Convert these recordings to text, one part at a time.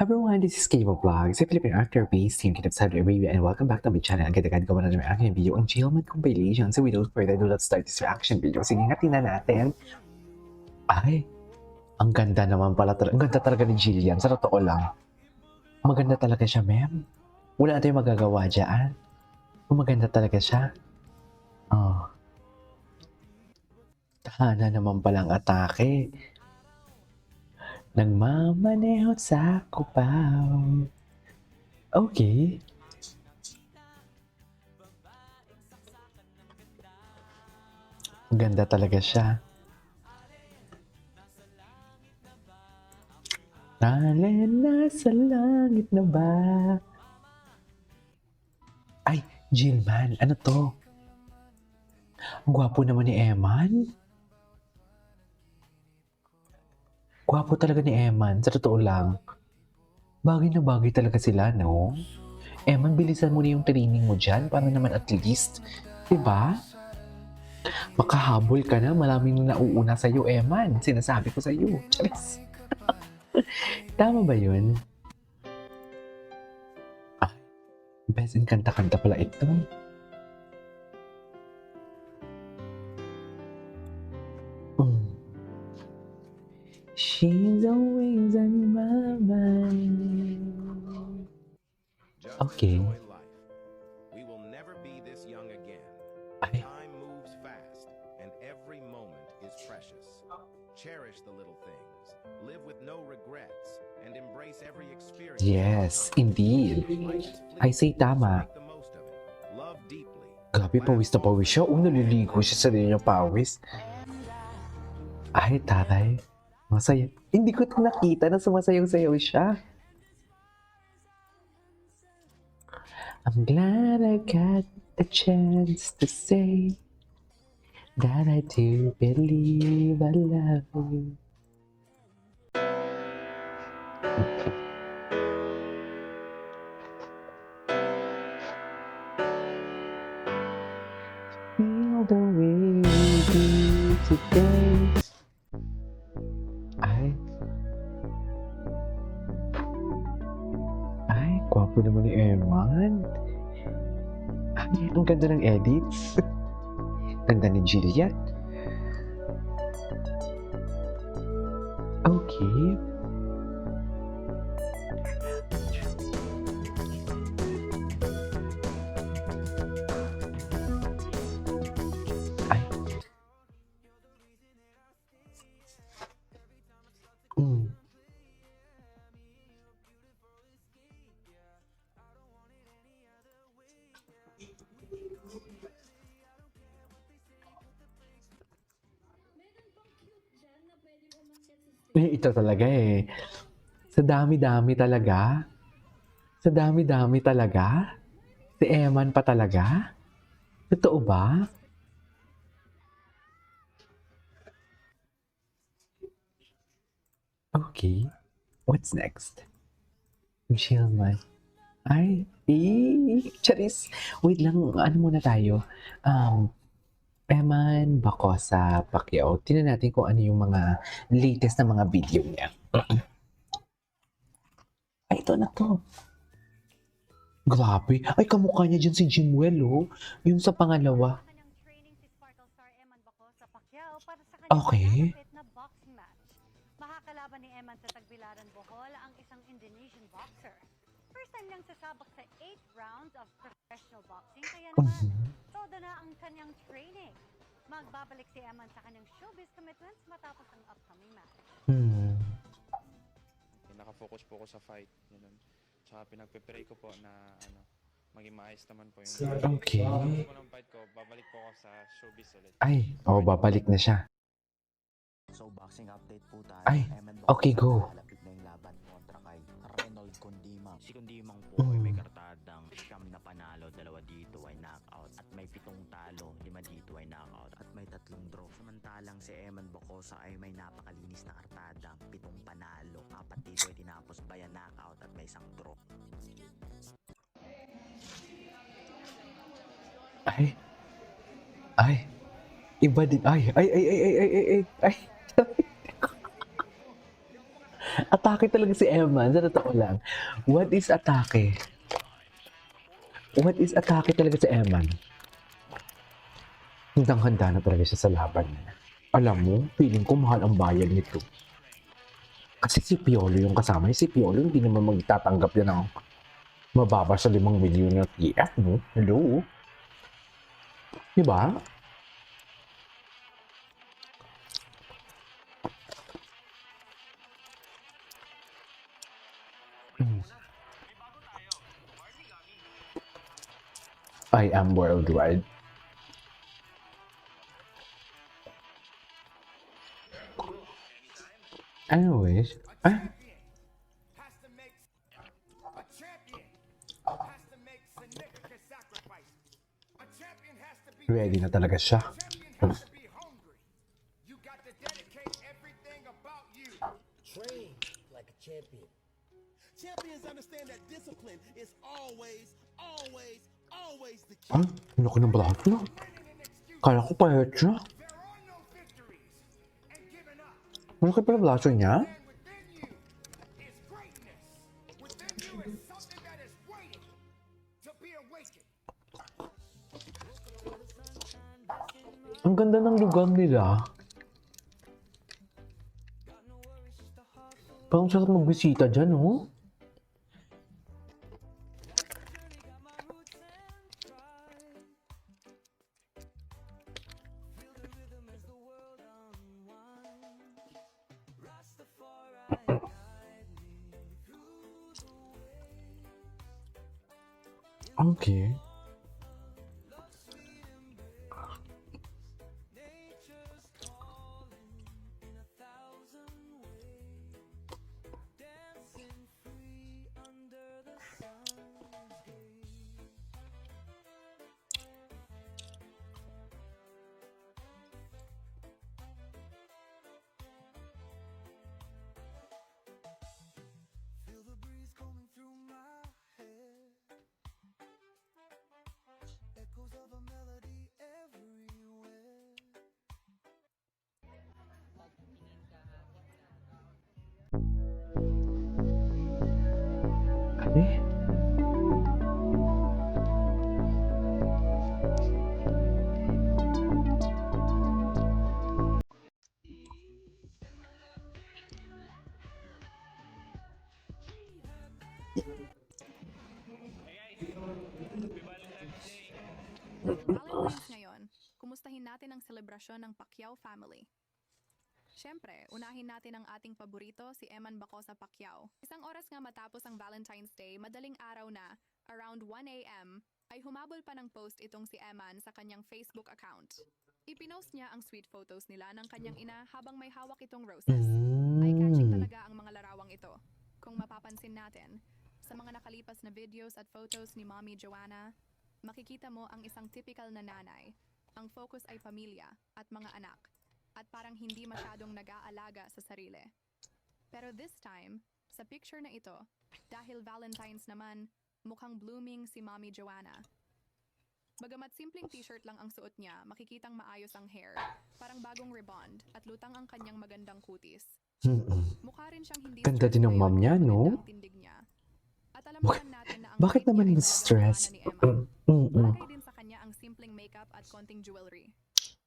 Hi everyone, this is Kibo Vlogs, a Philippine actor-based team Kinab Saudi Arabia, and welcome back to my channel. Ang ganda-ganda ko na ng aking video, ang Jailman compilation. So without further ado, let's start this reaction video. Sige nga, tingnan natin. Ay, ang ganda naman pala talaga. Ang ganda talaga ni Jillian, sa totoo lang. Maganda talaga siya, ma'am. Wala na tayong magagawa dyan. Maganda talaga siya. Oh, tahana naman palang atake. Nagmamaneho sa Cubao. Okay. Ganda talaga siya. Alin nasa langit na ba? Ay, Jillman, ano to? Ang gwapo naman ni Eman. Gwapo talaga ni Eman, sa totoo lang. Bagay na bagay talaga sila, no? Eman, bilisan mo na yung training mo dyan para naman at least, diba? Makahabol ka na, maraming nauuna sa'yo, Eman. Sinasabi ko sa'yo. Charis. Tama ba yun? Ah, best in kanta-kanta pala ito. She's always on my mind. Okay. We will never be this young again. Ay. Time moves fast, and every moment is precious. Cherish the little things, live with no regrets, and embrace every experience. Yes, indeed. I say tama. Make the most of it. Love deeply. Grabe, pawis na pawis siya. Naliligo siya sa niya pawis. Ay, taray. Masaya. Hindi ko ito nakita na sumasayaw-sayaw siya. I'm glad I got a chance to say that I do believe I love you. Feel the way we do today. Ay, gwapo naman ni Eman. Ay, ang ganda ng edits. Ganda ni Jillian. Okay. Ay. Ito talaga eh. Sa dami-dami talaga. Sa dami-dami talaga. Si Eman pa talaga. Totoo ba? Okay. What's next? Jillman. Ay, charis. Wait lang, ano muna tayo? Eman Bacosa Pacquiao. Tingnan natin kung ano yung mga latest na mga video niya. Ay, ito na to. Grabe. Ay, kamukha niya dyan si Jimwell, oh. Yung sa pangalawa. Okay. Makakalaban ni Eman sa Tagbilaran, Bohol ang isang Indonesian boxer. First time niyang sasabak sa 8 rounds of professional boxing, kaya naman todo na ang kanyang training. Magbabalik si Eman sa kanyang showbiz commitments matapos ang upcoming match. Nakafocus po ako sa fight. Ganun. Tsaka pinagpe-pray ko po na maging maayos naman po yung Okay. Tapos po ng fight ko, babalik po ako sa showbiz ulit. Ay, babalik na siya. So boxing update po tayo. Ay, okay, go. Malapit na yung laban kontra kay Reynold Condimang. Si Condimang po ay may kartadang 9 na panalo, 2 dito ay knockout. At may 7 talo, 5 dito ay knockout. At may 3 draw. Samantalang si Eman Bacosa ay may napakalinis na kartadang 7 panalo, 4 dito ay tinapos by knockout at may 1 draw. Ay. Iba din. Ay. Atake talaga si Eman, sa totoo lang. What is atake? What is atake talaga si Eman? Hindang-handa na talaga siya sa laban niya. Alam mo, feeling ko mahal ang bayad nito. Kasi si Piolo yung kasama. Si Piolo hindi naman magtatanggap yan ng mababa sa 5 milyon na TF, no? Hello? Diba? I am worldwide. Anyways, has to make a champion has to make significant sacrifice. A champion has to be ready na talaga siya. champion has to be hungry. You got to dedicate everything about you. Train like a champion. Champions understand that discipline is always the key. Ah, ano ko ng black na? Kala ko payat siya. There are no victories and giving up. Ano kayo pala blaso niya? And within you is greatness. Within you is something that is waiting to be awakened. Ang ganda ng lugar nila. Parang sarap magbisita dyan, oh. Okay. Feel the breeze coming through my hair. Echoes of a melody everywhere. Eh? Valentine's ngayon, kumustahin natin ang selebrasyon ng Pacquiao family. Siyempre, unahin natin ang ating paborito, si Eman Bacosa Pacquiao. Isang oras nga matapos ang Valentine's Day, madaling araw na, around 1 a.m., ay humabol pa ng post itong si Eman sa kanyang Facebook account. Ipinost niya ang sweet photos nila ng kanyang ina habang may hawak itong roses. Eye-catching talaga ang mga larawang ito. Kung mapapansin natin, sa mga nakalipas na videos at photos ni Mommy Joanna, makikita mo ang isang typical na nanay. Ang focus ay pamilya at mga anak, at parang hindi masyadong nag-aalaga sa sarili. Pero this time, sa picture na ito, dahil Valentine's naman, mukhang blooming si Mommy Joanna. Bagamat simpleng t-shirt lang ang suot niya, makikitang maayos ang hair, parang bagong rebond, at lutang ang kanyang magandang kutis. Mukha rin siyang hindi Ganda stressed din ng ngayon, mom niya, maganda no? ang tindig niya. At alam naman natin na ang Bakit height niya naman ay yung talagang stress? mana ni Emma. Bagay din sa kanya ang simpleng makeup at konting jewelry.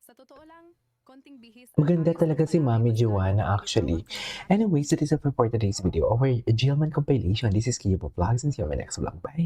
Sa totoo lang, konting bihis. at Maganda ayos talaga ang si palagi Mami mas Joanna lalo actually. ito ang kanyang Anyways, that is it for today's video. Our Gilman compilation. This is Kiyo Vlogs and see you on my next vlog. Bye!